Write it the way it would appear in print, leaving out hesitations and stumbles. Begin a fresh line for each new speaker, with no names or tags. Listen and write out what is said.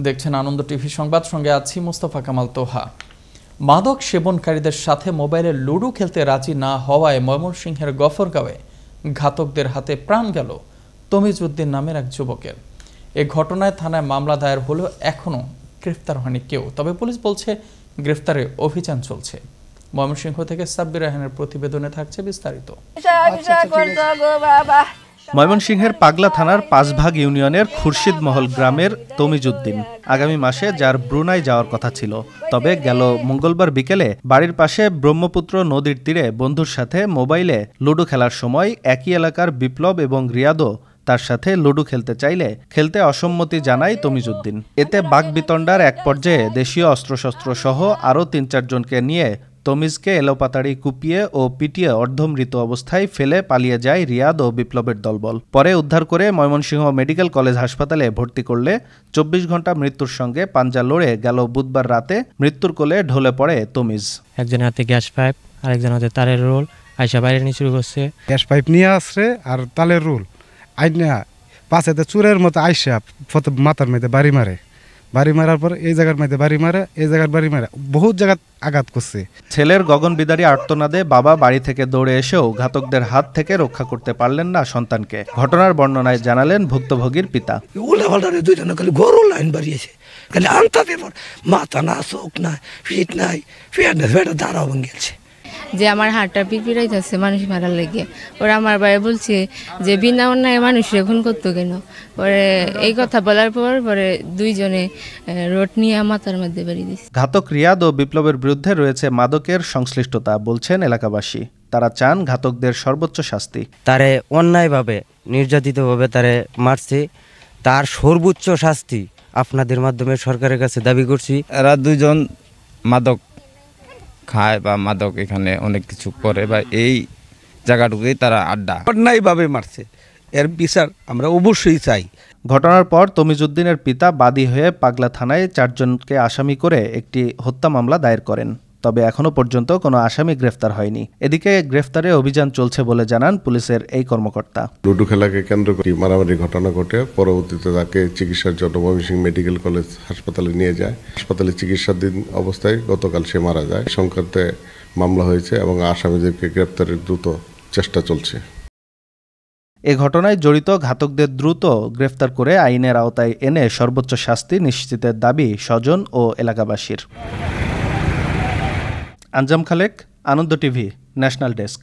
দেখছেন আনন্দ টিভি সংবাদ, সঙ্গে আছি মুস্তাফা কামাল তোহা। মাদক সেবনকারীদের সাথে মোবাইলে লুডো খেলতে রাজি না হওয়ায় ময়মনসিংহের গফরগাঁওয়ে ঘাতকদের হাতে প্রাণ গেল তমিজ উদ্দিন নামের এক যুবকের। এ ঘটনায় থানায় মামলা দায়ের হলেও এখনও গ্রেফতার হয়নি কেউ। তবে পুলিশ বলছে গ্রেফতারে অভিযান চলছে। ময়মনসিংহ থেকে সাব্বির রায়হানের প্রতিবেদনে থাকছে বিস্তারিত।
ময়মনসিংহের পাগলা থানার ৫ ভাগ ইউনিয়নের খুরশিদমহল গ্রামের তমিজ উদ্দিন আগামী মাসে যার ব্রুনাই যাওয়ার কথা ছিল, তবে গেল মঙ্গলবার বিকেলে বাড়ির পাশে ব্রহ্মপুত্র নদীর তীরে বন্ধুর সাথে মোবাইলে লুডো খেলার সময় একই এলাকার বিপ্লব এবং রিয়াদও তার সাথে লুডো খেলতে চাইলে খেলতে অসম্মতি জানায় তমিজ উদ্দিন। এতে বাকবিতণ্ডার এক পর্যায়ে দেশীয় অস্ত্রশস্ত্র সহ আরও ৩-৪ জনকে নিয়ে তমিজকে এলোপাতাড়ি কুপিয়ে ও পিটিয়ে অর্ধমৃত অবস্থায় ফেলে পালিয়ে যায় রিয়াদ ও বিপ্লবের দলবল। পরে উদ্ধার করে ময়মনসিংহ মেডিকেল কলেজ হাসপাতালে ভর্তি করলে ২৪ ঘন্টা মৃত্যুর সঙ্গে পাঞ্জা লড়ে গেল বুধবার রাতে মৃত্যুর কোলে ঢলে পড়ে তমিজ।
একজনের হাতে গ্যাস পাইপ, আরেকজনের হাতে তারের রোল, আইসা বাইরে নিয়ে শুরু করছে।
গ্যাস পাইপ নিয়ে আসছে আর তালের রোল আইনা পাশেতে চুরের মতো আইসা মাথার মধ্যে বাড়ি মারার পর এই জায়গার মধ্যে বাড়ি মারে, এই জায়গার বাড়ি মারে, বহুত জায়গা আঘাত করছে।
ছেলের গগন বিদারী আর্তনাদে বাবা বাড়ি থেকে দৌড়ে এসেও ঘাতকদের হাত থেকে রক্ষা করতে পারলেন না সন্তানকে। ঘটনার বর্ণনায় জানালেন ভুক্তভোগীর পিতা।
গরু লাইন বাড়িয়েছে, খালি আনতা পেপার, মাথা না, চোখ নাই, ফিট নাই, দাঁড়াও গেছে
যে আমার হাতটা পিড়াইতেছে মানুষ মারার লেগে। ওরা আমার ভাই বলছে যে বিনা অন্যায় মানুষ খুন করতো কেন। পরে এই কথা বলার পরে দুইজনে রড নিয়ে মাথার মধ্যে বাড়ি দিচ্ছে।
ঘাতক রিয়াদ ও বিপ্লবের বিরুদ্ধে রয়েছে মাদকের সংশ্লিষ্টতা বলছেন এলাকাবাসী। তারা চান ঘাতকদের সর্বোচ্চ শাস্তি।
তারে অন্যায়ভাবে নির্যাতিতভাবে তারে মারছে, তার সর্বোচ্চ শাস্তি আপনাদের মাধ্যমে সরকারের কাছে দাবি করছি।
এরা দুইজন মাদক খায় বা মাদক এখানে অনেক কিছু করে বা এই জায়গাটুকুই তারা আড্ডা
অন্যায়ভাবে মারছে, এর বিচার আমরা অবশ্যই চাই।
ঘটনার পর তমিজ উদ্দিনের পিতা বাদী হয়ে পাগলা থানায় ৪ জনকে আসামি করে একটি হত্যা মামলা দায়ের করেন। তবে এখনো পর্যন্ত কোনো আসামি গ্রেফতার হয়নি। এদিকে গ্রেফতারে অভিযান চলছে বলে জানান পুলিশের এই কর্মকর্তা।
লুডো খেলাকে কেন্দ্র করে মারামারি ঘটনা ঘটে পরবর্তীতে তাকে চিকিৎসার জন্য ময়মনসিংহ মেডিকেল কলেজ হাসপাতালে নিয়ে যায়। হাসপাতালে চিকিৎসাধীন অবস্থায় গতকাল সে মারা যায়। সংক্রান্তে মামলা হয়েছে এবং আসামিদেরকে গ্রেফতারের দ্রুত চেষ্টা চলছে।
এ ঘটনায় জড়িত ঘাতকদের দ্রুত গ্রেফতার করে আইনের আওতায় এনে সর্বোচ্চ শাস্তি নিশ্চিতের দাবি স্বজন ও এলাকাবাসীর। আঞ্জাম খালেক, আনন্দ টিভি, ন্যাশনাল ডেস্ক।